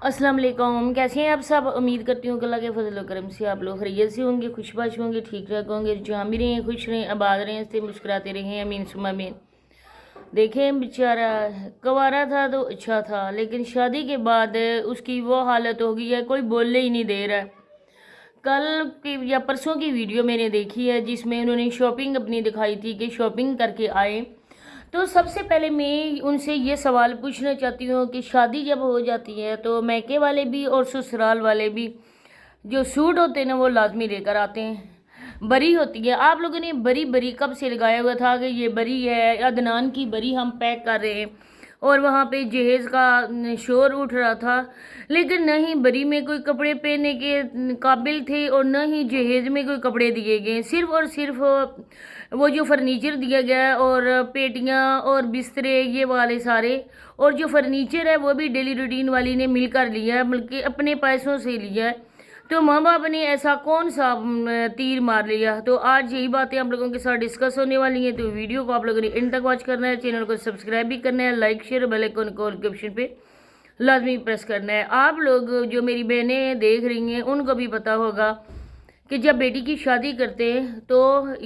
अस्सलाम वालेकुम। कैसे हैं आप सब? उम्मीद करती हूँ कि अल्लाह के फजल व करम से आप लोग खैरियत से होंगे, खुशबाश होंगे, ठीक ठाक होंगे, जहाँ भी रहें खुश रहें, आबाद रहें, हंसते मुस्कुराते रहें, अमीन सुम्मा अमीन। देखें बेचारा कुंवारा था तो अच्छा था, लेकिन शादी के बाद उसकी वो हालत हो गई है, कोई बोलने ही नहीं दे रहा है। कल की या परसों की वीडियो मैंने देखी है जिसमें उन्होंने शॉपिंग अपनी दिखाई थी कि शॉपिंग करके आए। तो सबसे पहले मैं उनसे ये सवाल पूछना चाहती हूँ कि शादी जब हो जाती है तो मैके वाले भी और ससुराल वाले भी जो सूट होते हैं ना वो लाजमी लेकर आते हैं। बरी होती है, आप लोगों ने बरी बरी कब से लगाया हुआ था कि ये बरी है, अदनान की बरी हम पैक कर रहे हैं और वहाँ पे जहेज़ का शोर उठ रहा था, लेकिन न ही बरी में कोई कपड़े पहनने के काबिल थे और न ही जहेज़ में कोई कपड़े दिए गए। सिर्फ और सिर्फ वो जो फर्नीचर दिया गया है और पेटियाँ और बिस्तरे ये वाले सारे, और जो फर्नीचर है वो भी डेली रूटीन वाली ने मिलकर लिया है, बल्कि अपने पैसों से लिया है। तो माँ बाप ने ऐसा कौन सा तीर मार लिया? तो आज यही बातें आप लोगों के साथ डिस्कस होने वाली हैं। तो वीडियो को आप लोगों ने एंड तक वॉच करना है, चैनल को सब्सक्राइब भी करना है, लाइक शेयर बेल आइकन को ऑल के ऑप्शन पे लाजमी प्रेस करना है। आप लोग जो मेरी बहनें देख रही हैं उनको भी पता होगा कि जब बेटी की शादी करते हैं तो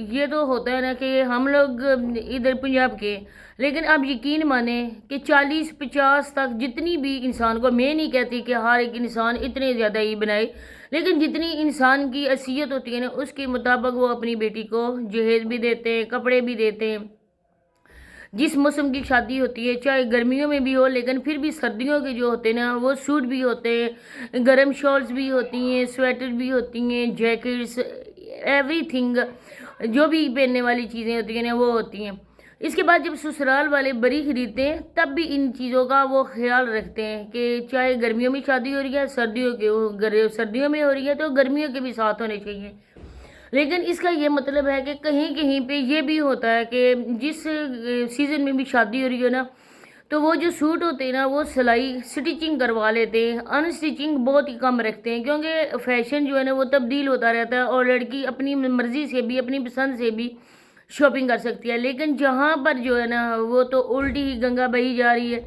ये तो होता है ना कि हम लोग इधर पंजाब के, लेकिन आप यकीन माने कि 40-50 तक जितनी भी इंसान को, मैं नहीं कहती कि हर एक इंसान इतने ज़्यादा ही बनाए, लेकिन जितनी इंसान की हैसियत होती है ना उसके मुताबिक वो अपनी बेटी को जहेज भी देते हैं, कपड़े भी देते हैं। जिस मौसम की शादी होती है, चाहे गर्मियों में भी हो, लेकिन फिर भी सर्दियों के जो होते हैं ना वो सूट भी होते हैं, गर्म शॉल्स भी होती हैं, स्वेटर भी होती हैं, जैकेट्स, एवरीथिंग जो भी पहनने वाली चीज़ें होती हैं ना वो होती हैं। इसके बाद जब ससुराल वाले बरी खरीदते हैं तब भी इन चीज़ों का वो ख्याल रखते हैं कि चाहे गर्मियों में शादी हो रही है, सर्दियों में हो रही है तो गर्मियों के भी साथ होने चाहिए। लेकिन इसका ये मतलब है कि कहीं कहीं पे ये भी होता है कि जिस सीज़न में भी शादी हो रही हो ना तो वो जो सूट होते हैं ना वो सिलाई स्टिचिंग करवा लेते हैं, अनस्टिचिंग बहुत ही कम रखते हैं, क्योंकि फैशन जो है ना वो तब्दील होता रहता है और लड़की अपनी मर्ज़ी से भी अपनी पसंद से भी शॉपिंग कर सकती है। लेकिन जहाँ पर जो है ना वो तो उल्टी ही गंगा बही जा रही है,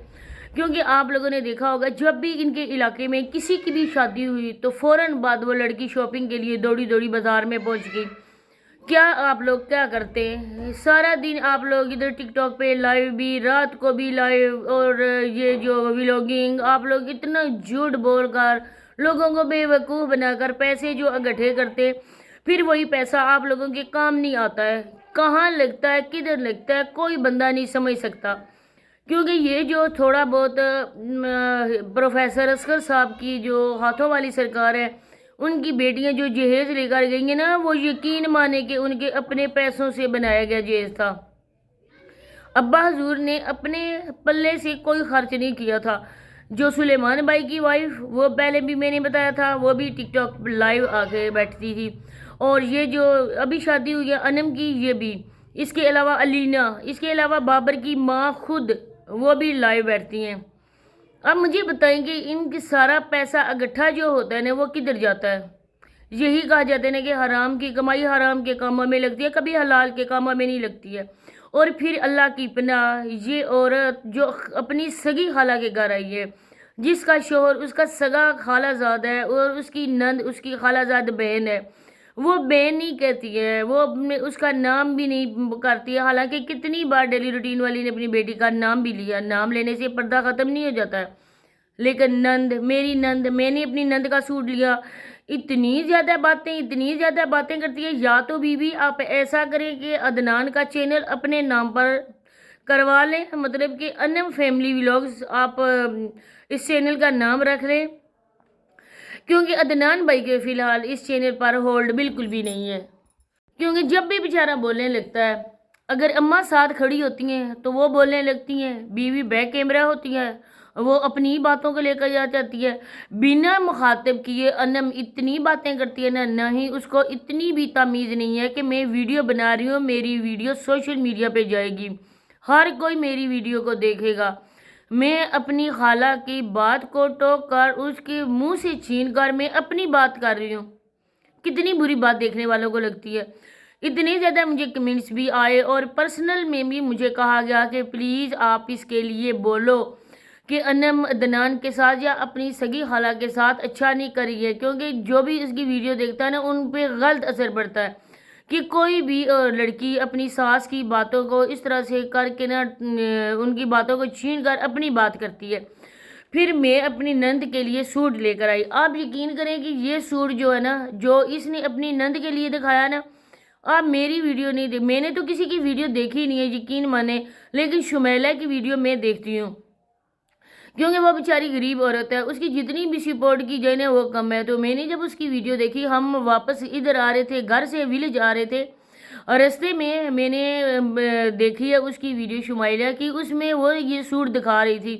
क्योंकि आप लोगों ने देखा होगा जब भी इनके इलाके में किसी की भी शादी हुई तो फ़ौरन बाद वो लड़की शॉपिंग के लिए दौड़ी दौड़ी बाज़ार में पहुंच गई। क्या आप लोग क्या करते हैं? सारा दिन आप लोग इधर टिकटॉक पे लाइव भी, रात को भी लाइव, और ये जो व्लॉगिंग, आप लोग इतना झूठ बोलकर लोगों को बेवकूफ़ बनाकर पैसे जो इकट्ठे करते, फिर वही पैसा आप लोगों के काम नहीं आता है। कहाँ लगता है, किधर लगता है, कोई बंदा नहीं समझ सकता। क्योंकि ये जो थोड़ा बहुत प्रोफेसर असगर साहब की जो हाथों वाली सरकार है, उनकी बेटियां जो जहेज लेकर गई हैं ना वो यकीन माने कि उनके अपने पैसों से बनाया गया जहेज था। अब्बा हजूर ने अपने पल्ले से कोई खर्च नहीं किया था। जो सुलेमान भाई की वाइफ, वो पहले भी मैंने बताया था, वो भी टिकटॉक लाइव आके बैठती थी, और ये जो अभी शादी हुई है अनम की ये भी, इसके अलावा अलीना, इसके अलावा बाबर की माँ खुद वो भी लाइव बैठती हैं। अब मुझे बताएं कि इनकी सारा पैसा इकट्ठा जो होता है ना वो किधर जाता है? यही कहा जाता है ना कि हराम की कमाई हराम के कामों में लगती है, कभी हलाल के कामों में नहीं लगती है। और फिर अल्लाह की पनाह, ये औरत जो अपनी सगी खाला के घर आई है, जिसका शोहर उसका सगा खालाजाद है और उसकी नंद उसकी खालाजाद बहन है, वो बहन नहीं कहती है, वो अपने उसका नाम भी नहीं करती है। हालांकि कितनी बार डेली रूटीन वाली ने अपनी बेटी का नाम भी लिया, नाम लेने से पर्दा ख़त्म नहीं हो जाता है। लेकिन नंद, मेरी नंद, मैंने अपनी नंद का सूट लिया, इतनी ज़्यादा बातें, इतनी ज़्यादा बातें करती है। या तो बीवी आप ऐसा करें कि अदनान का चैनल अपने नाम पर करवा लें, मतलब कि अनम फैमिली व्लॉग्स आप इस चैनल का नाम रख लें, क्योंकि अदनान भाई के फ़िलहाल इस चैनल पर होल्ड बिल्कुल भी नहीं है। क्योंकि जब भी बेचारा बोलने लगता है, अगर अम्मा साथ खड़ी होती हैं तो वो बोलने लगती हैं, बीवी बैक कैमरा होती है वो अपनी ही बातों को लेकर जा जाती है, बिना मुखातिब किए अनम इतनी बातें करती है ना, नहीं उसको इतनी भी तमीज़ नहीं है कि मैं वीडियो बना रही हूँ, मेरी वीडियो सोशल मीडिया पे जाएगी, हर कोई मेरी वीडियो को देखेगा। मैं अपनी खाला की बात को टोक कर उसके मुंह से छीन कर मैं अपनी बात कर रही हूँ। कितनी बुरी बात देखने वालों को लगती है। इतने ज़्यादा मुझे कमेंट्स भी आए और पर्सनल में भी मुझे कहा गया कि प्लीज़ आप इसके लिए बोलो کہ انم عدنان کے ساتھ یا اپنی سگی خالہ کے ساتھ اچھا نہیں کری ہے، کیونکہ جو بھی اس کی ویڈیو دیکھتا ہے نا ان پہ غلط اثر پڑتا ہے کہ کوئی بھی لڑکی اپنی ساس کی باتوں کو اس طرح سے کر کے نا ان کی باتوں کو چھین کر اپنی بات کرتی ہے۔ پھر میں اپنی نند کے لیے سوٹ لے کر آئی۔ آپ یقین کریں کہ یہ سوٹ جو ہے نا جو اس نے اپنی نند کے لیے دکھایا نا، آپ میری ویڈیو نہیں میں نے تو کسی کی ویڈیو دیکھی نہیں ہے، یقین مانے، لیکن شمیلہ کی ویڈیو میں دیکھتی ہوں کیونکہ وہ بیچاری غریب عورت ہے، اس کی جتنی بھی سپورٹ کی جائے نا وہ کم ہے۔ تو میں نے جب اس کی ویڈیو دیکھی، ہم واپس ادھر آ رہے تھے، گھر سے ویلیج آ رہے تھے، اور رستے میں نے دیکھی ہے اس کی ویڈیو شمیلہ کی، اس میں وہ یہ سوٹ دکھا رہی تھی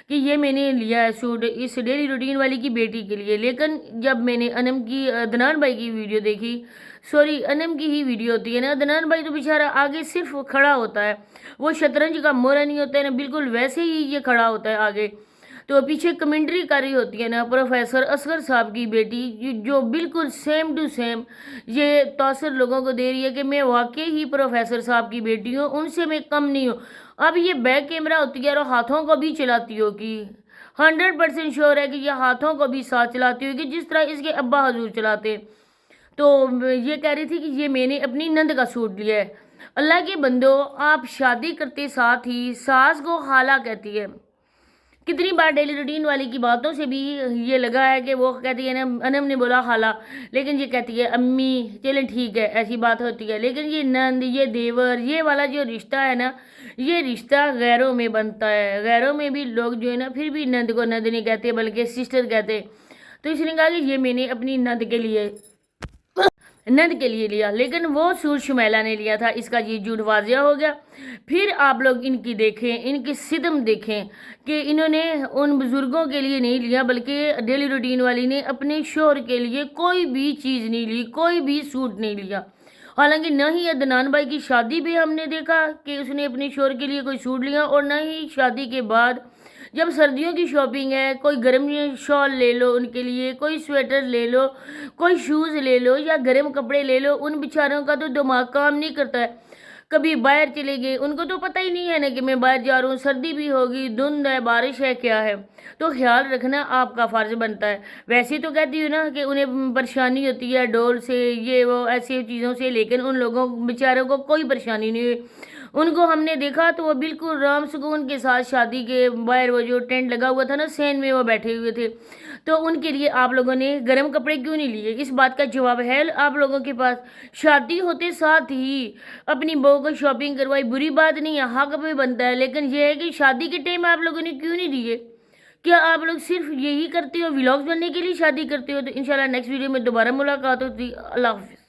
کہ یہ میں نے لیا ہے سوٹ اس ڈیلی روٹین والی کی بیٹی کے لیے۔ لیکن جب میں نے انم کی عدنان بھائی کی ویڈیو دیکھی، سوری انم کی ہی ویڈیو ہوتی ہے نا، عدنان بھائی تو بیچارہ آگے صرف کھڑا ہوتا ہے، وہ شطرنج کا مورا نہیں ہوتا ہے نا، بالکل ویسے ہی یہ کھڑا ہوتا ہے آگے، تو پیچھے کمنٹری کر رہی ہوتی ہے نا پروفیسر اصغر صاحب کی بیٹی، جو بالکل سیم ٹو سیم یہ تاثر لوگوں کو دے رہی ہے کہ میں واقعی ہی پروفیسر صاحب کی بیٹی ہوں، ان سے میں کم نہیں ہوں۔ اب یہ بیک کیمرہ ہوتی ہے اور ہاتھوں کو بھی چلاتی ہوگی، 100% شور ہے کہ یہ ہاتھوں کو بھی ساتھ چلاتی ہوگی جس طرح اس کے ابا حضور چلاتے۔ تو یہ کہہ رہی تھی کہ یہ میں نے اپنی نند کا سوٹ لیا ہے۔ اللہ کے بندو، آپ شادی کرتے ساتھ ہی ساس کو خالہ کہتی ہے۔ کتنی بار ڈیلی روٹین والی کی باتوں سے بھی یہ لگا ہے کہ وہ کہتی ہے نا، انم نے بولا خالہ، لیکن یہ کہتی ہے امی، چلیں ٹھیک ہے، ایسی بات ہوتی ہے، لیکن یہ نند، یہ دیور، یہ والا جو رشتہ ہے نا، یہ رشتہ غیروں میں بنتا ہے، غیروں میں بھی لوگ جو ہے نا پھر بھی نند کو نند نہیں کہتے بلکہ سسٹر کہتے۔ تو اس نے کہا کہ یہ میں نے اپنی نند کے لیے لیا، لیکن وہ سوٹ شمیلہ نے لیا تھا، اس کا یہ جھوٹ واضح ہو گیا۔ پھر آپ لوگ ان کی دیکھیں، ان کی صدم دیکھیں کہ انہوں نے ان بزرگوں کے لیے نہیں لیا بلکہ ڈیلی روٹین والی نے اپنے شوہر کے لیے کوئی بھی چیز نہیں لی، کوئی بھی سوٹ نہیں لیا۔ حالانکہ نہ ہی عدنان بھائی کی شادی بھی ہم نے دیکھا کہ اس نے اپنے شوہر کے لیے کوئی سوٹ لیا، اور نہ ہی شادی کے بعد جب سردیوں کی شاپنگ ہے، کوئی گرم شال لے لو ان کے لیے، کوئی سویٹر لے لو، کوئی شوز لے لو یا گرم کپڑے لے لو، ان بیچاروں کا تو دماغ کام نہیں کرتا ہے۔ کبھی باہر چلے گئے، ان کو تو پتہ ہی نہیں ہے نا کہ میں باہر جا رہا ہوں، سردی بھی ہوگی، دھند ہے، بارش ہے، کیا ہے، تو خیال رکھنا آپ کا فرض بنتا ہے۔ ویسے تو کہتی ہوں نا کہ انہیں پریشانی ہوتی ہے ڈول سے، یہ وہ ایسی چیزوں سے، لیکن ان لوگوں بیچاروں کو کوئی پریشانی نہیں ہوئی۔ ان کو ہم نے دیکھا تو وہ بالکل رام سکون کے ساتھ شادی کے باہر وہ جو ٹینٹ لگا ہوا تھا نا سین میں، وہ بیٹھے ہوئے تھے۔ تو ان کے لیے آپ لوگوں نے گرم کپڑے کیوں نہیں لیے؟ اس بات کا جواب ہے آپ لوگوں کے پاس؟ شادی ہوتے ساتھ ہی اپنی بہو کو شاپنگ کروائی، بری بات نہیں ہے، حق بھی بنتا ہے، لیکن یہ ہے کہ شادی کے ٹائم آپ لوگوں نے کیوں نہیں دیے؟ کیا آپ لوگ صرف یہی کرتے ہو، ولاگز بننے کے لیے شادی کرتے ہو؟ تو انشاءاللہ نیکسٹ ویڈیو میں دوبارہ ملاقات ہوتی۔ اللہ حافظ۔